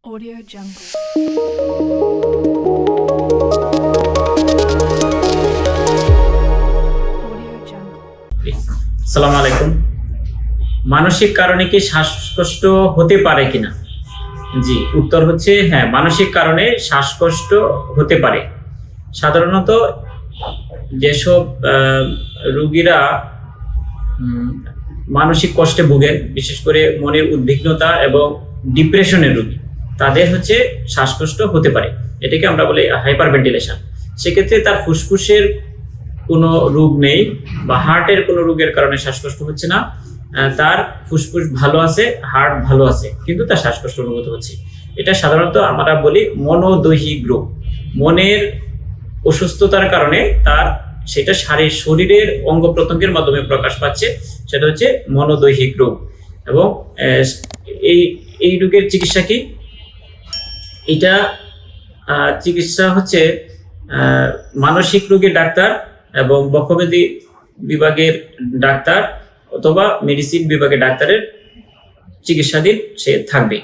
Audio Jungle. Audio Jungle. আসসালামু আলাইকুম। মানসিক কারণে কি শ্বাসকষ্ট হতে পারে কিনা? জি, উত্তর হচ্ছে হ্যাঁ, মানসিক কারণে শ্বাসকষ্ট হতে পারে। সাধারণত যেসব রোগীরা মানসিক কষ্টে ভোগেন, বিশেষ করে মনের উদ্বিগ্নতা এবং ডিপ্রেশনের রোগী, তাদের হচ্ছে শ্বাসকষ্ট হতে পারে। এটাকে আমরা বলি হাইপার ভেন্টিলেশন। সেক্ষেত্রে তার ফুসফুসের কোনো রোগ নেই বা হার্টের কোনো রোগের কারণে শ্বাসকষ্ট হচ্ছে না, তার ফুসফুস ভালো আছে, হার্ট ভালো আছে, কিন্তু তার শ্বাসকষ্ট অনুভূত হচ্ছে। এটা সাধারণত আমরা বলি মনোদৈহিক রোগ। মনের অসুস্থতার কারণে তার সেটা শরীরের অঙ্গ প্রত্যঙ্গের মাধ্যমে প্রকাশ পাচ্ছে, সেটা হচ্ছে মনোদৈহিক রোগ। এবং এই রোগের চিকিৎসা কি? এটা চিকিৎসা হচ্ছে মানসিক রোগের ডাক্তার এবং বক্ষব্যাধি বিভাগের ডাক্তার অথবা মেডিসিন বিভাগের ডাক্তারের চিকিৎসাধীন সে থাকবে।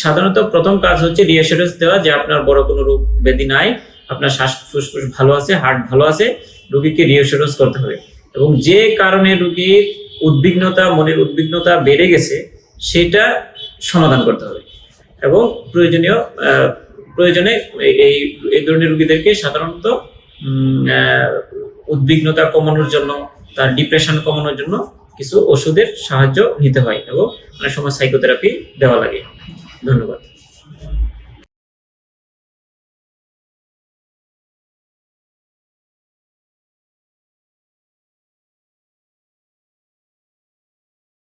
সাধারণত প্রথম কাজ হচ্ছে রিঅ্যাসুরেন্স দেওয়া যে আপনার বড় কোনো রোগ ব্যাধি নাই, আপনার শ্বাস ফুসফুস ভালো আছে, হার্ট ভালো আছে। রোগীকে রিঅ্যাসুরেন্স করতে হবে এবং যে কারণে রোগীর উদ্বিগ্নতা, মনের উদ্বিগ্নতা বেড়ে গেছে, সেটা সমাধান করতে হবে। এবং প্রয়োজনে এই ধরনের রোগীদেরকে সাধারণত উদ্বিগ্নতা কমানোর জন্য, তার ডিপ্রেশন কমানোর জন্য কিছু ওষুধের সাহায্য নিতে হয় এবং অনেক সময় সাইকোথেরাপি দেওয়া লাগে। ধন্যবাদ।